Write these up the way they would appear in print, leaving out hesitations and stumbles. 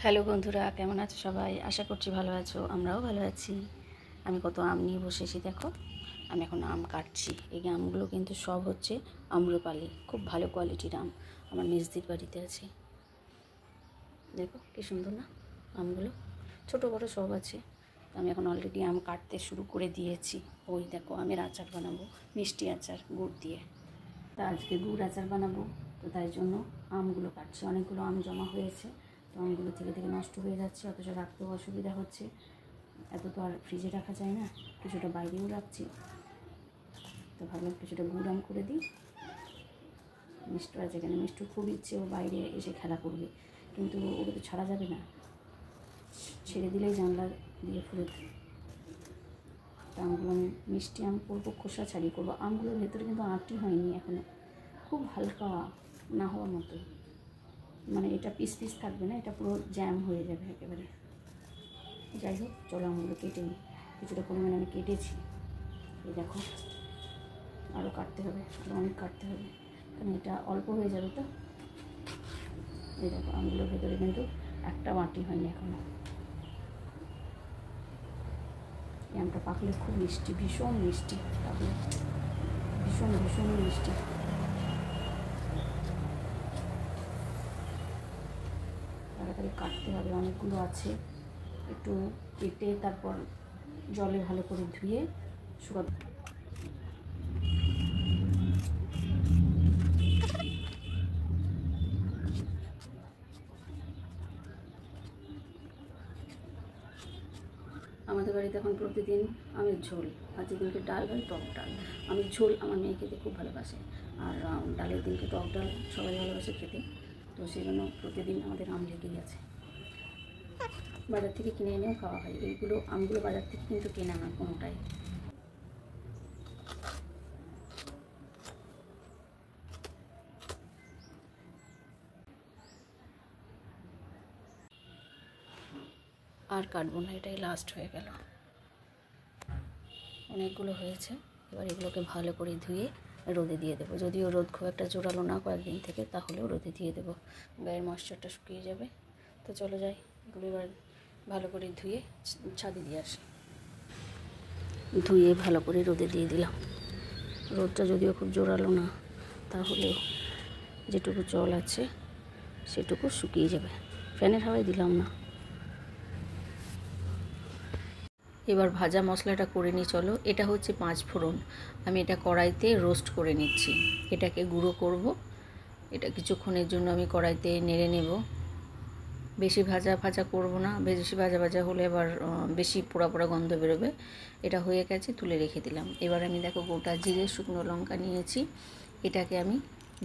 Hello বন্ধুরা, কেমন আছো সবাই? আশা করছি ভালো আছো। আমরাও ভালো আছি। আমি কত আম নিয়ে বসেছি দেখো। আমি এখন আম কাটছি। এই আমগুলো কিন্তু সব হচ্ছে আম্রপালি, খুব ভালো কোয়ালিটির আম। আমার মেজদির বাড়িতে আছে। দেখো কি সুন্দর না আমগুলো, ছোট বড় সব আছে। আমি এখন অলরেডি আম কাটতে শুরু করে দিয়েছি। ওই দেখো আমের আচার বানাবো, মিষ্টি আচার গুড় দিয়ে। তা আজকে গুড় আচার বানাবো, তো তাই জন্য আমগুলো কাটছি। অনেকগুলো আম জমা হয়েছে, তো আমগুলো থেকে থেকে নষ্ট হয়ে যাচ্ছে, অথচ রাখতেও অসুবিধা হচ্ছে। এত তো আর ফ্রিজে রাখা যায় না, কিছুটা বাইরেও রাখছি। তো ভাবলাম কিছুটা গুড় আম করে দিই। মিষ্টু আছে এখানে, মিষ্টুর খুব ইচ্ছে ও বাইরে এসে খেলা করবে, কিন্তু ওকে তো ছাড়া যাবে না, ছেড়ে দিলেই জানলা দিয়ে ফুলে। তা আমগুলো আমি মিষ্টি আম করবো, খোসা ছাড়িয়ে করবো। আমগুলোর ভেতরে কিন্তু আঁটি হয়নি এখনও, খুব হালকা না হওয়ার মতো, মানে এটা পিস পিস থাকবে না, এটা পুরো জ্যাম হয়ে যাবে একেবারে। যাই হোক, চলো আমগুলো কেটে নিই। কিছুটা পরিমাণে আমি কেটেছি। এই দেখো, আরও কাটতে হবে, আরও অনেক কাটতে হবে, কারণ এটা অল্প হয়ে যাবে। তো এই দেখো আমগুলোর ভেতরে কিন্তু একটা আঁটি হয়নি এখনও। এই আমটা পাকলে খুব মিষ্টি, ভীষণ মিষ্টি পাকলে, ভীষণ ভীষণ মিষ্টি। তাড়াতাড়ি কাটতে হবে, অনেকগুলো আছে। একটু কেটে তারপর জলে ভালো করে ধুয়ে শুকাতে। আমাদের বাড়িতে এখন প্রতিদিন আমের ঝোল, আর যেদিনকে ডাল হয় টক ডাল। আমের ঝোল আমার মেয়ে খেতে খুব ভালোবাসে, আর ডালের দিনকে টক ডাল সবাই ভালোবাসে খেতে। তো সেই জন্য প্রতিদিন আমাদের আম লেগেই আছে। বাজার থেকে কিনে এনেও খাওয়া হয়। এইগুলো আমগুলো বাজার থেকে কিন্তু কেনা না কোনোটাই। আর কাটবো না, এটাই লাস্ট হয়ে গেল। অনেকগুলো হয়েছে। এবার এগুলোকে ভালো করে ধুয়ে রোদে দিয়ে দেবো। যদিও রোদ খুব একটা জোরালো না কয়েকদিন থেকে, তাহলেও রোদে দিয়ে দেবো, গায়ের ময়েশ্চারটা শুকিয়ে যাবে। তো চলো যাই, এগুলো এবার ভালো করে ধুয়ে ছাদে দিয়ে আসি। ধুয়ে ভালো করে রোদে দিয়ে দিলাম। রোদটা যদিও খুব জোরালো না, তাহলেও যেটুকু জল আছে সেটুকু শুকিয়ে যাবে। ফ্যানের হাওয়ায় দিলাম না। এবার ভাজা মশলাটা করে নিই চলো। এটা হচ্ছে 5 ফোড়ন। আমি এটা কড়াইতে রোস্ট করে নিচ্ছি। এটাকে গুঁড়ো করব। এটা কিছুক্ষণের জন্য আমি কড়াইতে নেড়ে নেব। বেশি ভাজা ভাজা করব না, বেশি ভাজা ভাজা হলে আবার বেশি পোড়া পোড়া গন্ধ বেরোবে। এটা হয়ে গেছে, তুলে রেখে দিলাম। এবার আমি দেখো গোটা জিরে শুকনো লঙ্কা নিয়েছি, এটাকে আমি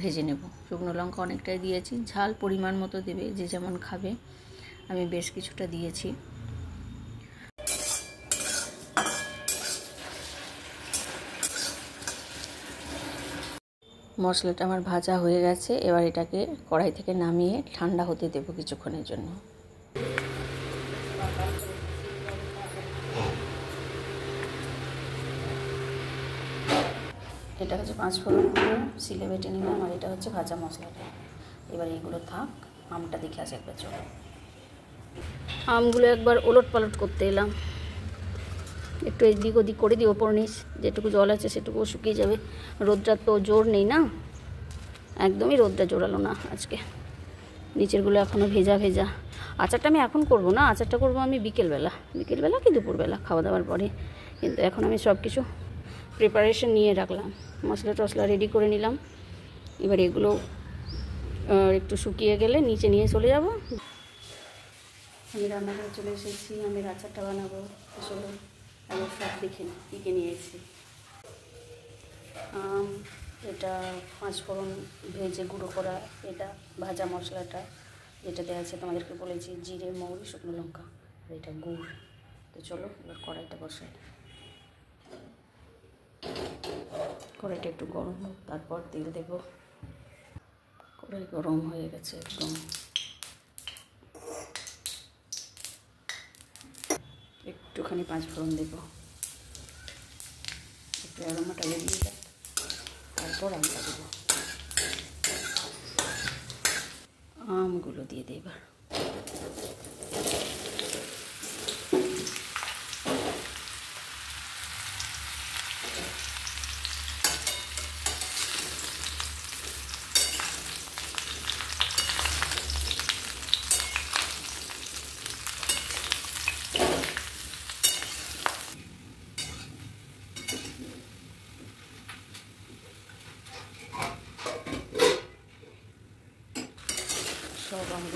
ভেজে নেব। শুকনো লঙ্কা অনেকটাই দিয়েছি, ঝাল পরিমাণ মতো দেবে, যে যেমন খাবে। আমি বেশ কিছুটা দিয়েছি। মশলাটা আমার ভাজা হয়ে গেছে। এবার এটাকে কড়াই থেকে নামিয়ে ঠান্ডা হতে দেবো কিছুক্ষণের জন্য। এটা হচ্ছে 5 ফোড়নগুলো সিলে বেটে নিলাম, আর এটা হচ্ছে ভাজা মশলাটা। এবার এইগুলো থাক, আমটা দেখে আসে একবার চলো। আমগুলো একবার ওলট পালট করতে এলাম, একটু এদিক ওদিক করে দিই। ওপর নিচ যেটুকু জল আছে সেটুকু শুকিয়ে যাবে। রোদটা তো জোর নেই না, একদমই রোদটা জোরালো না আজকে। নিচেরগুলো এখনও ভেজা ভেজা। আচারটা আমি এখন করব না, আচারটা করব আমি বিকেলবেলা কি দুপুরবেলা খাওয়া দাওয়ার পরে। কিন্তু এখন আমি সব কিছু প্রিপারেশন নিয়ে রাখলাম, মশলা টশলা রেডি করে নিলাম। এবার এগুলো একটু শুকিয়ে গেলে নিচে নিয়ে চলে যাব। আমি রান্নাঘরে চলে এসেছি, আমি আচারটা বানাবো। আসলে আমি সব দেখে কী কী নিয়েছি। এটা 5 ফোড়ন ভেজে গুঁড়ো করা, এটা ভাজা মশলাটা যেটাতে আছে তোমাদেরকে বলেছি, জিরে মৌরি শুকনো লঙ্কা, আর এটা গুড়। তো চলো এবার কড়াইটা বসাই। কড়াইটা একটু গরম হোক, তারপর তেল দেব। কড়াই গরম হয়ে গেছে একদম। একটুখানি 5 ফোড়ন দেব, একটু অ্যারোমাটা বেরিয়ে যায়, তারপর আমটা দেবো। আমগুলো দিয়ে দিই এবার।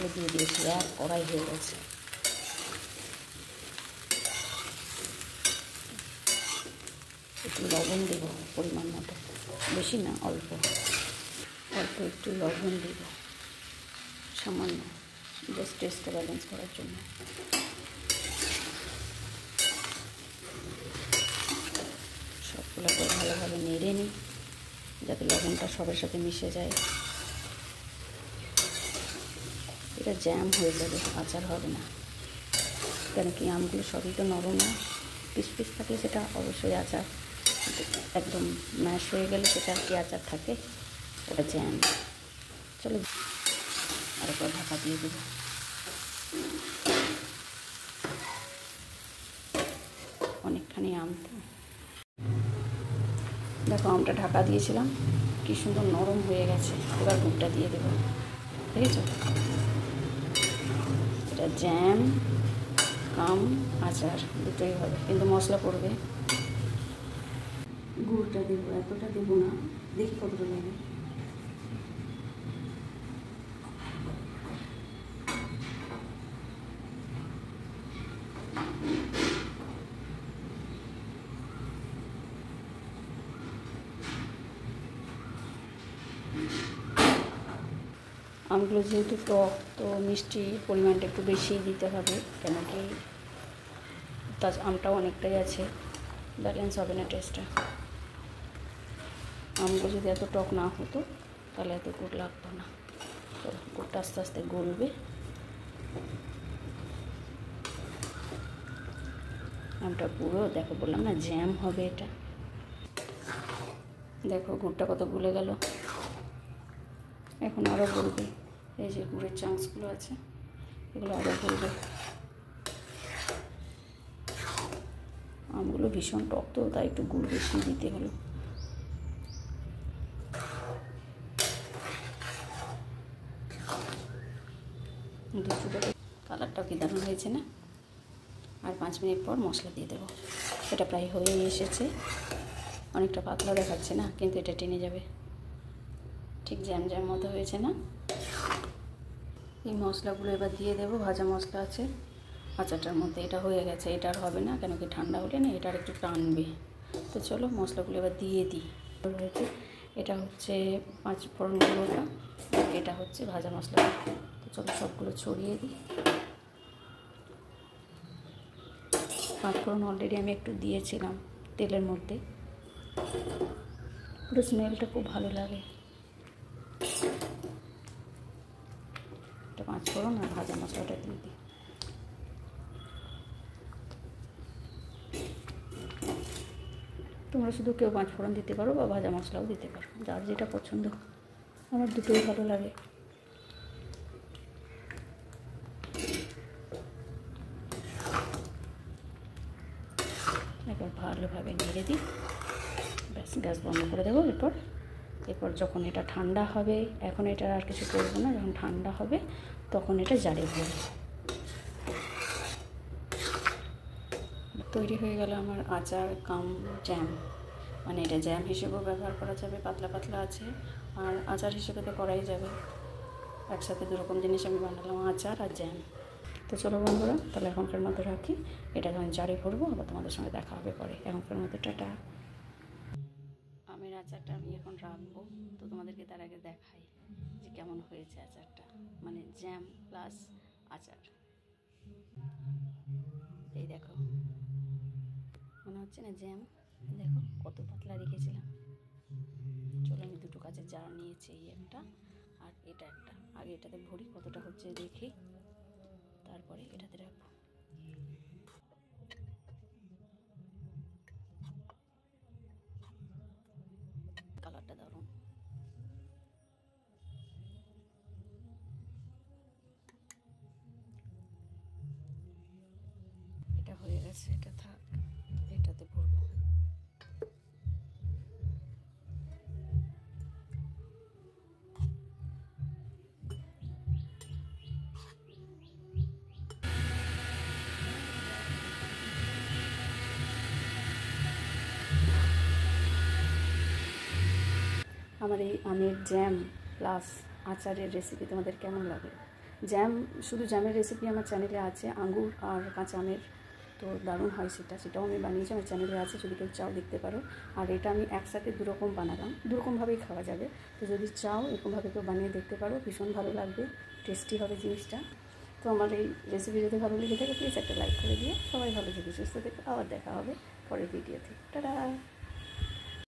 আমগুলো দিয়ে দিয়েছি, এক কড়াই হয়ে গেছে। একটু লবণ দেব পরিমাণ মতো, বেশি না, অল্প অল্প একটু লবণ দেব, সামান্য, জাস্ট টেস্টটা ব্যালেন্স করার জন্য। সবগুলোকে ভালোভাবে নেড়ে নিই যাতে লবণটা সবার সাথে মিশে যায়। এটা জ্যাম হয়ে যাবে, আচার হবে না, কেন কি আমগুলো সবই তো নরম না। পিস পিস থাকলে সেটা অবশ্যই আচার, একদম ম্যাশ হয়ে গেলে সেটা কি আচার থাকে, ওটা জ্যাম। চলো আরেকবার ঢাকা দিয়ে দেবো। অনেকখানি আম তো, দেখো আমটা ঢাকা দিয়েছিলাম, কি সুন্দর নরম হয়ে গেছে। এবার গুড়টা দিয়ে দেবো, দেখেছো? এটা জ্যাম কাম আচার দুটোই হবে, কিন্তু মশলা পড়বে। গুড়টা দেবো, এতটা দেবো না, দেখি কতটা লাগে। আমগুলো যেহেতু টক, তো মিষ্টির পরিমাণটা একটু বেশিই দিতে হবে, কেন কি আমটাও অনেকটাই আছে, ব্যালেন্স হবে না টেস্টটা। আমগুলো যদি এত টক না হতো তাহলে এত গুড় লাগতো না। তো গুড়টা আস্তে আস্তে গলবে। আমটা পুরো দেখো, বললাম না জ্যাম হবে এটা। দেখো গুড়টা কত গলে গেল, এখন আরও গলবে। এই যে গুড়ের চান্সগুলো আছে, এগুলো আরও গলবে। আমগুলো ভীষণ টক তো, তাই একটু গুড় বেশি দিতে হলো। কালারটাও কি দারুণ হয়েছে না? আর 5 মিনিট পর মশলা দিয়ে দেবো। এটা প্রায় হয়ে এসেছে, অনেকটা পাতলা দেখাচ্ছে না, কিন্তু এটা টেনে যাবে, ঠিক জ্যাম জ্যাম মতো হয়েছে না? এই মশলাগুলো এবার দিয়ে দেবো, ভাজা মশলা আছে আচারটার মধ্যে। এটা হয়ে গেছে, এটা আর হবে না, কেন কি ঠান্ডা হলে না এটা আর একটু টানবে। তো চলো মশলাগুলো এবার দিয়ে দিই। হয়েছে, এটা হচ্ছে 5 ফোড়নগুলোটা, এটা হচ্ছে ভাজা মশলা। তো চলো সবগুলো ছড়িয়ে দিই। 5 ফোড়ন অলরেডি আমি একটু দিয়েছিলাম তেলের মধ্যে, পুরো স্মেলটা খুব ভালো লাগে। এটা 5 ফোড়ন আর ভাজা মশলাটা দিয়ে দিই। তোমরা শুধু কেউ 5 ফোড়ন দিতে পারো বা ভাজা মশলাও দিতে পারো, যার যেটা পছন্দ। আমার দুটোই ভালো লাগে। এবার ভালোভাবে নেড়ে দিই, ব্যাস গ্যাস বন্ধ করে দেবো। এরপর যখন এটা ঠান্ডা হবে, এখন এটা আর কিছু করবো না, যখন ঠান্ডা হবে তখন এটা জারে ভরবো। তৈরি হয়ে গেল আমার আচার কাম জ্যাম। মানে এটা জ্যাম হিসেবেও ব্যবহার করা যাবে, পাতলা পাতলা আছে, আর আচার হিসেবে তো করাই যাবে। একসাথে দুরকম জিনিস আমি বানালাম, আচার আর জ্যাম। তো চলো বন্ধুরা, তাহলে এখনকার মতো রাখি। এটা যখন জারে ভরবো আবার তোমাদের সঙ্গে দেখা হবে পরে। এখনকার মতো টাটা। আমের আচারটা আমি এখন রাখবো, তো তোমাদেরকে তার আগে দেখাই যে কেমন হয়েছে আচারটা, মানে জ্যাম প্লাস আচার। এই দেখো, মনে হচ্ছে না জ্যাম? দেখো কত পাতলা রেখেছিলাম। চলো আমি দুটো কাচের জার নিয়েছি, এই একটা আর এটা একটা। আগে এটাতে ভরি কতটা হচ্ছে দেখি, তারপরে এটাতে রাখবো। কালারটা দারুণ। এটা হয়ে গেছে, এটা থাক, এটাতে ভরবো। আমার এই আমের জ্যাম প্লাস আচারের রেসিপি তোমাদের কেমন লাগে জ্যাম, শুধু জ্যামের রেসিপি আমার চ্যানেলে আছে, আঙুর আর কাঁচা আমের, তো দারুণ হয় সেটাও আমি বানিয়েছি, আমার চ্যানেলে আছে, যদি কেউ চাও দেখতে পারো। আর এটা আমি একসাথে দুরকম বানালাম, দুরকমভাবেই খাওয়া যাবে, তো যদি চাও এরকমভাবে কেউ বানিয়ে দেখতে পারো, ভীষণ ভালো লাগবে, টেস্টি হবে জিনিসটা। তো আমার এই রেসিপি যদি ভালো লেগে থাকে প্লিজ একটা লাইক করে দিয়ে, সবাই ভালো থেকে সুস্থ থেকে আবার দেখা হবে পরের ভিডিওতে। টাটা।